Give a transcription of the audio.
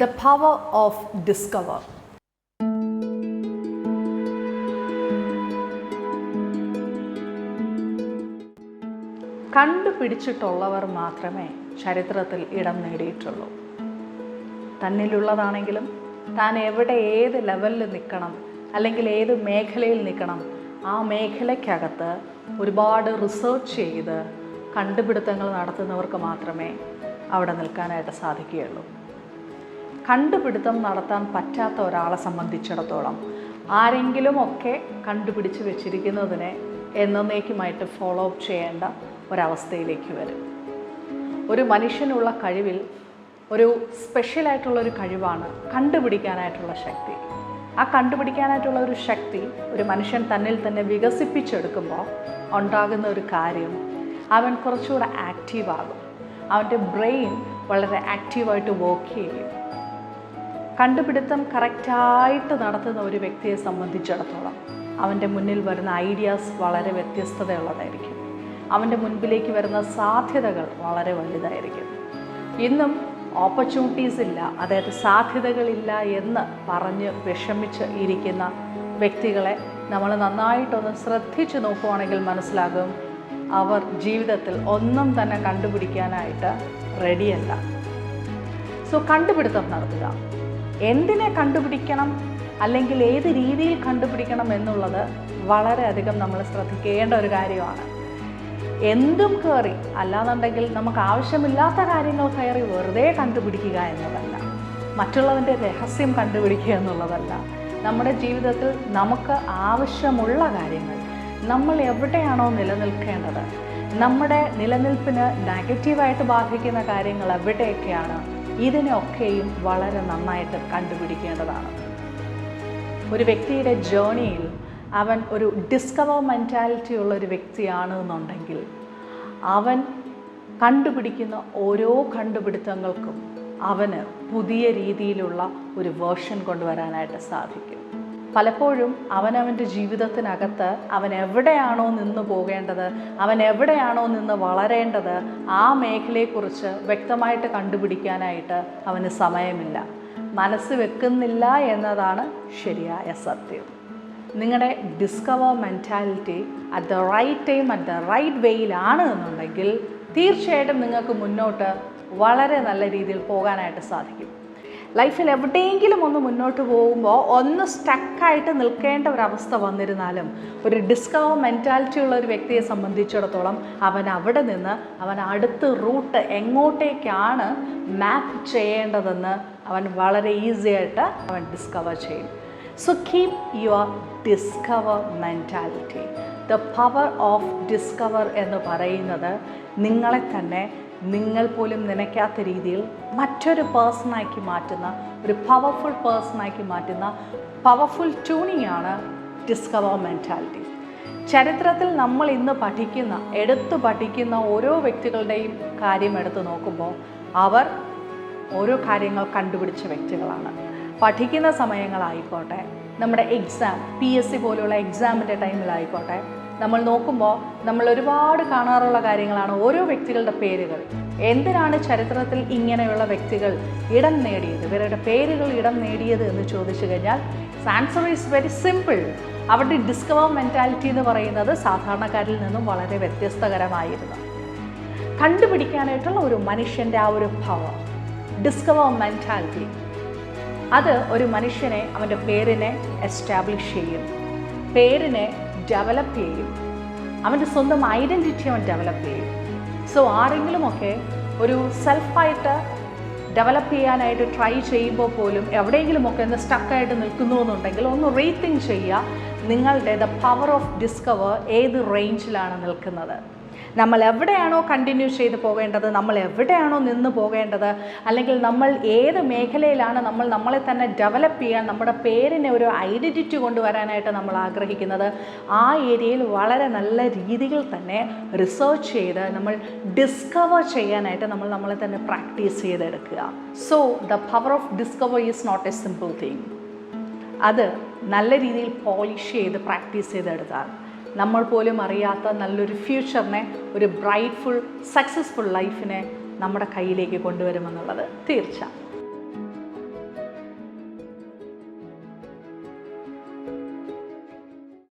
The power of discover. കണ്ടുപിടിച്ചിട്ടുള്ളവർ മാത്രമേ ചരിത്രത്തിൽ ഇടം നേടിയിട്ടുള്ളൂ. തന്നിലുള്ളതാണെങ്കിലും താൻ എവിടെ ഏത് ലെവലിൽ നിൽക്കണം അല്ലെങ്കിൽ ഏത് മേഖലയിൽ നിൽക്കണം, ആ മേഖലയ്ക്കകത്ത് ഒരുപാട് റിസർച്ച് ചെയ്ത് കണ്ടുപിടുത്തങ്ങൾ നടത്തുന്നവർക്ക് മാത്രമേ അവിടെ നിൽക്കാനായിട്ട് സാധിക്കുകയുള്ളൂ. കണ്ടുപിടുത്തം നടത്താൻ പറ്റാത്ത ഒരാളെ സംബന്ധിച്ചിടത്തോളം ആരെങ്കിലുമൊക്കെ കണ്ടുപിടിച്ച് വെച്ചിരിക്കുന്നതിനെ എന്നേക്കുമായിട്ട് ഫോളോ അപ്പ് ചെയ്യേണ്ട ഒരവസ്ഥയിലേക്ക് വരും. ഒരു മനുഷ്യനുള്ള കഴിവിൽ ഒരു സ്പെഷ്യലായിട്ടുള്ളൊരു കഴിവാണ് കണ്ടുപിടിക്കാനായിട്ടുള്ള ശക്തി. ആ കണ്ടുപിടിക്കാനായിട്ടുള്ള ഒരു ശക്തി ഒരു മനുഷ്യൻ തന്നിൽ തന്നെ വികസിപ്പിച്ചെടുക്കുമ്പോൾ ഉണ്ടാകുന്ന ഒരു കാര്യം, അവൻ കുറച്ചുകൂടെ ആക്റ്റീവാകും. അവൻ്റെ ബ്രെയിൻ വളരെ ആക്റ്റീവായിട്ട് വർക്ക് ചെയ്യും. കണ്ടുപിടുത്തം കറക്റ്റായിട്ട് നടത്തുന്ന ഒരു വ്യക്തിയെ സംബന്ധിച്ചിടത്തോളം അവൻ്റെ മുന്നിൽ വരുന്ന ഐഡിയാസ് വളരെ വ്യത്യസ്തതയുള്ളതായിരിക്കും. അവൻ്റെ മുൻപിലേക്ക് വരുന്ന സാധ്യതകൾ വളരെ വലുതായിരിക്കും. ഇന്നും ഓപ്പർച്യൂണിറ്റീസ് ഇല്ല, അതായത് സാധ്യതകളില്ല എന്ന് പറഞ്ഞ് വിഷമിച്ച് ഇരിക്കുന്ന വ്യക്തികളെ നമ്മൾ നന്നായിട്ടൊന്ന് ശ്രദ്ധിച്ച് നോക്കുകയാണെങ്കിൽ മനസ്സിലാകും, അവർ ജീവിതത്തിൽ ഒന്നും തന്നെ കണ്ടുപിടിക്കാനായിട്ട് റെഡിയല്ല. സോ കണ്ടുപിടുത്തം നടത്തുക. എന്തിനെ കണ്ടുപിടിക്കണം അല്ലെങ്കിൽ ഏത് രീതിയിൽ കണ്ടുപിടിക്കണം എന്നുള്ളത് വളരെയധികം നമ്മൾ ശ്രദ്ധിക്കേണ്ട ഒരു കാര്യമാണ്. എന്തും കയറി, അല്ലാന്നുണ്ടെങ്കിൽ നമുക്ക് ആവശ്യമില്ലാത്ത കാര്യങ്ങൾ കയറി വെറുതെ കണ്ടുപിടിക്കുക എന്നതല്ല, മറ്റുള്ളവൻ്റെ രഹസ്യം കണ്ടുപിടിക്കുക എന്നുള്ളതല്ല. നമ്മുടെ ജീവിതത്തിൽ നമുക്ക് ആവശ്യമുള്ള കാര്യങ്ങൾ, നമ്മൾ എവിടെയാണോ നിലനിൽക്കേണ്ടത്, നമ്മുടെ നിലനിൽപ്പിന് നെഗറ്റീവായിട്ട് ബാധിക്കുന്ന കാര്യങ്ങൾ എവിടെയൊക്കെയാണ്, ഇതിനെയൊക്കെയും വളരെ നന്നായിട്ട് കണ്ടുപിടിക്കേണ്ടതാണ്. ഒരു വ്യക്തിയുടെ ജേണിയിൽ അവൻ ഒരു ഡിസ്കവർ മെൻറ്റാലിറ്റി ഉള്ള ഒരു വ്യക്തിയാണ് എന്നുണ്ടെങ്കിൽ അവൻ കണ്ടുപിടിക്കുന്ന ഓരോ കണ്ടുപിടുത്തങ്ങൾക്കും അവന് പുതിയ രീതിയിലുള്ള ഒരു വേർഷൻ കൊണ്ടുവരാനായിട്ട് സാധിക്കും. പലപ്പോഴും അവനവൻ്റെ ജീവിതത്തിനകത്ത് അവൻ എവിടെയാണോ നിന്ന് പോകേണ്ടത്, അവൻ എവിടെയാണോ നിന്ന് വളരേണ്ടത്, ആ മേഖലയെക്കുറിച്ച് വ്യക്തമായിട്ട് കണ്ടുപിടിക്കാനായിട്ട് അവന് സമയമില്ല, മനസ്സ് വെക്കുന്നില്ല എന്നതാണ് ശരിയായ സത്യം. നിങ്ങളുടെ discover mentality at the right time at the right വേയിലാണ് എന്നുണ്ടെങ്കിൽ തീർച്ചയായിട്ടും നിങ്ങൾക്ക് മുന്നോട്ട് വളരെ നല്ല രീതിയിൽ പോകാനായിട്ട് സാധിക്കും. ലൈഫിൽ എവിടെയെങ്കിലും ഒന്ന് മുന്നോട്ട് പോകുമ്പോൾ ഒന്ന് സ്റ്റക്കായിട്ട് നിൽക്കേണ്ട ഒരവസ്ഥ വന്നിരുന്നാലും ഒരു ഡിസ്കവർ മെൻറ്റാലിറ്റി ഉള്ള ഒരു വ്യക്തിയെ സംബന്ധിച്ചിടത്തോളം അവൻ അവിടെ നിന്ന് അവൻ അടുത്ത റൂട്ട് എങ്ങോട്ടേക്കാണ് മാപ്പ് ചെയ്യേണ്ടതെന്ന് അവൻ വളരെ ഈസി ആയിട്ട് അവൻ ഡിസ്കവർ ചെയ്യും. So keep your discover mentality. The power of discover എന്ന് പറയുന്നത് നിങ്ങളെ തന്നെ നിങ്ങൾ പോലും നനയ്ക്കാത്ത രീതിയിൽ മറ്റൊരു പേഴ്സണാക്കി മാറ്റുന്ന, ഒരു പവർഫുൾ പേഴ്സണാക്കി മാറ്റുന്ന പവർഫുൾ ട്യൂണിംഗ് ആണ് ഡിസ്കവർ മെൻറ്റാലിറ്റി. ചരിത്രത്തിൽ നമ്മൾ ഇന്ന് എടുത്തു പഠിക്കുന്ന ഓരോ വ്യക്തികളുടെയും കാര്യം എടുത്തു നോക്കുമ്പോൾ അവർ ഓരോ കാര്യങ്ങൾ കണ്ടുപിടിച്ച വ്യക്തികളാണ്. പഠിക്കുന്ന സമയങ്ങളായിക്കോട്ടെ, നമ്മുടെ എക്സാം PSC പോലുള്ള എക്സാമിൻ്റെ ടൈമിലായിക്കോട്ടെ, നമ്മൾ നോക്കുമ്പോൾ നമ്മൾ ഒരുപാട് കാണാറുള്ള കാര്യങ്ങളാണ് ഓരോ വ്യക്തികളുടെ പേരുകൾ. എന്തിനാണ് ചരിത്രത്തിൽ ഇങ്ങനെയുള്ള വ്യക്തികൾ ഇടം നേടിയത്, ഇവരുടെ പേരുകൾ ഇടം നേടിയത് എന്ന് ചോദിച്ചു കഴിഞ്ഞാൽ ആൻസർ ഈസ് വെരി സിമ്പിൾ. അവരുടെ ഡിസ്കവർ മെൻറ്റാലിറ്റി എന്ന് പറയുന്നത് സാധാരണക്കാരിൽ നിന്നും വളരെ വ്യത്യസ്തകരമായിരുന്നു. കണ്ടുപിടിക്കാനായിട്ടുള്ള ഒരു മനുഷ്യൻ്റെ ആ ഒരു പവർ, ഡിസ്കവർ മെൻറ്റാലിറ്റി, അത് ഒരു മനുഷ്യനെ അവൻ്റെ പേരിനെ എസ്റ്റാബ്ലിഷ് ചെയ്യും, പേരിനെ ഡെവലപ്പ് ചെയ്യും, അവൻ്റെ സ്വന്തം ഐഡൻറ്റിറ്റി അവൻ ഡെവലപ്പ് ചെയ്യും. സോ ആരെങ്കിലുമൊക്കെ ഒരു സെൽഫായിട്ട് ഡെവലപ്പ് ചെയ്യാനായിട്ട് ട്രൈ ചെയ്യുമ്പോൾ പോലും എവിടെയെങ്കിലുമൊക്കെ ഒന്ന് സ്റ്റക്കായിട്ട് നിൽക്കുന്നു എന്നുണ്ടെങ്കിൽ ഒന്ന് റീതിങ്ക് ചെയ്യുക, നിങ്ങളുടെ ദ പവർ ഓഫ് ഡിസ്കവർ ഏത് റേഞ്ചിലാണ് നിൽക്കുന്നത്. നമ്മൾ എവിടെയാണോ കണ്ടിന്യൂ ചെയ്ത് പോകേണ്ടത്, നമ്മൾ എവിടെയാണോ നിന്ന് പോകേണ്ടത്, അല്ലെങ്കിൽ നമ്മൾ ഏത് മേഖലയിലാണ് നമ്മളെ തന്നെ ഡെവലപ്പ് ചെയ്യാൻ, നമ്മുടെ പേരിനെ ഒരു ഐഡൻറ്റിറ്റി കൊണ്ടുവരാനായിട്ട് നമ്മൾ ആഗ്രഹിക്കുന്നത്, ആ ഏരിയയിൽ വളരെ നല്ല രീതിയിൽ തന്നെ റിസർച്ച് ചെയ്ത് നമ്മൾ ഡിസ്കവർ ചെയ്യാനായിട്ട് നമ്മളെ തന്നെ പ്രാക്ടീസ് ചെയ്തെടുക്കുക. So the power of discover is not a simple thing. അത് നല്ല രീതിയിൽ പോളിഷ് ചെയ്ത് പ്രാക്ടീസ് ചെയ്തെടുത്താൽ നമ്മൾ പോലും അറിയാത്ത നല്ലൊരു ഫ്യൂച്ചറിനെ, ഒരു ബ്രൈറ്റ്ഫുൾ സക്സസ്ഫുൾ ലൈഫിനെ നമ്മുടെ കയ്യിലേക്ക് കൊണ്ടുവരുമെന്നുള്ളത് തീർച്ച.